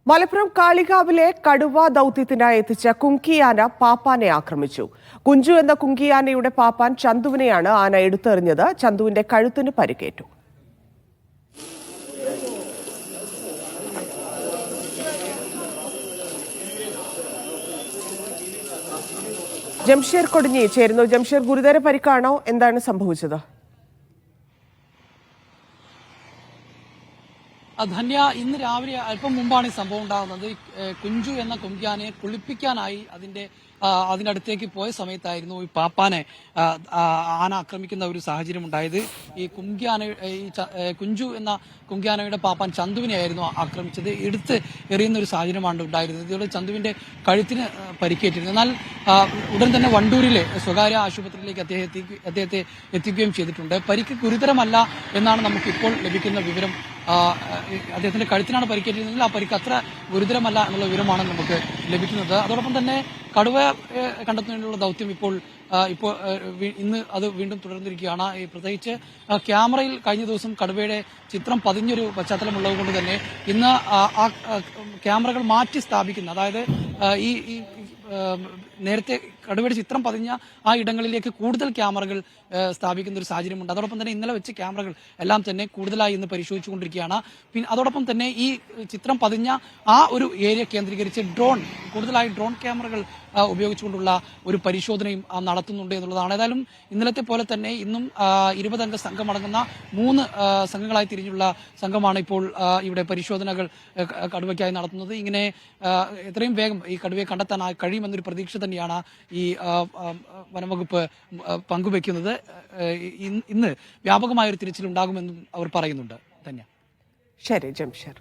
മലപ്പുറം കാളികാവിലെ കടുവ ദൌത്യത്തിനായി എത്തിച്ച കുങ്കിയാന പാപ്പാനെ ആക്രമിച്ചു. കുഞ്ചു എന്ന കുങ്കിയാനയുടെ പാപ്പാൻ ചന്തുവിനെയാണ് ആന എടുത്തെറിഞ്ഞത്. ചന്തുവിന്റെ കഴുത്തിന് പരിക്കേറ്റു. ജംഷീർ കൊടിഞ്ഞി ചേരുന്നു. ജംഷീർ, ഗുരുതര പരിക്കാണോ? എന്താണ് സംഭവിച്ചത്? ധന്യ, ഇന്ന് രാവിലെ അല്പം മുമ്പാണ് ഈ സംഭവം ഉണ്ടാകുന്നത്. കുഞ്ചു എന്ന കുങ്കിയാനയെ കുളിപ്പിക്കാനായി അതിന്റെ അടുത്തേക്ക് പോയ സമയത്തായിരുന്നു ഈ പാപ്പാനെ ആന ആക്രമിക്കുന്ന ഒരു സാഹചര്യം ഉണ്ടായത്. ഈ കുഞ്ചു എന്ന കുങ്കിയാനയുടെ പാപ്പാൻ ചന്തുവിനെയായിരുന്നു ആക്രമിച്ചത്. എടുത്ത് എറിയുന്ന ഒരു സാഹചര്യമാണ് ഉണ്ടായിരുന്നത്. ഇതോടെ ചന്തുവിന്റെ കഴുത്തിന് പരിക്കേറ്റിരുന്നു. എന്നാൽ ഉടൻ തന്നെ വണ്ടൂരിലെ സ്വകാര്യ ആശുപത്രിയിലേക്ക് അദ്ദേഹത്തെ എത്തിക്കുകയും ചെയ്തിട്ടുണ്ട്. പരിക്ക് ഗുരുതരമല്ല എന്നാണ് നമുക്കിപ്പോൾ ലഭിക്കുന്ന വിവരം. അദ്ദേഹത്തിന്റെ കഴുത്തിനാണ് പരിക്കേറ്റിരുന്നെങ്കിൽ ആ പരിക്ക് അത്ര ഗുരുതരമല്ല എന്നുള്ള വിവരമാണ് നമുക്ക് ലഭിക്കുന്നത്. അതോടൊപ്പം തന്നെ കടുവ കണ്ടെത്തുന്നതിനുള്ള ദൗത്യം ഇപ്പോൾ ഇന്ന് അത് വീണ്ടും തുടർന്നിരിക്കുകയാണ്. പ്രത്യേകിച്ച് ക്യാമറയിൽ കഴിഞ്ഞ ദിവസം കടുവയുടെ ചിത്രം പതിഞ്ഞൊരു പശ്ചാത്തലമുള്ളത് കൊണ്ട് തന്നെ ഇന്ന് ആ ക്യാമറകൾ മാറ്റി സ്ഥാപിക്കുന്ന, അതായത് ഈ നേരത്തെ കടുവയുടെ ചിത്രം പതിഞ്ഞ ആ ഇടങ്ങളിലേക്ക് കൂടുതൽ ക്യാമറകൾ സ്ഥാപിക്കുന്ന ഒരു സാഹചര്യമുണ്ട്. അതോടൊപ്പം തന്നെ ഇന്നലെ വെച്ച് ക്യാമറകൾ എല്ലാം തന്നെ കൂടുതലായി ഇന്ന് പരിശോധിച്ചുകൊണ്ടിരിക്കുകയാണ്. പിന്നെ അതോടൊപ്പം തന്നെ ഈ ചിത്രം പതിഞ്ഞ ആ ഒരു ഏരിയ കേന്ദ്രീകരിച്ച് കൂടുതലായി ഡ്രോൺ ക്യാമറകൾ ഉപയോഗിച്ചുകൊണ്ടുള്ള ഒരു പരിശോധനയും നടത്തുന്നുണ്ട് എന്നുള്ളതാണ്. ഏതായാലും ഇന്നലത്തെ പോലെ തന്നെ ഇന്നും 20 അംഗ സംഘമടങ്ങുന്ന 3 സംഘങ്ങളായി തിരിഞ്ഞുള്ള സംഘമാണ് ഇപ്പോൾ ഇവിടെ പരിശോധനകൾ കടുവയ്ക്കായി നടത്തുന്നത്. ഇങ്ങനെ എത്രയും വേഗം ഈ കടുവയെ കണ്ടെത്താൻ കഴിയുമെന്നൊരു പ്രതീക്ഷ തന്നെയാണ് ഈ വനംവകുപ്പ് പങ്കുവെക്കുന്നത്. ഇന്ന് വ്യാപകമായൊരു തിരച്ചിൽ ഉണ്ടാകുമെന്നും അവർ പറയുന്നുണ്ട്. ധന്യ. ശരി ജംഷീർ.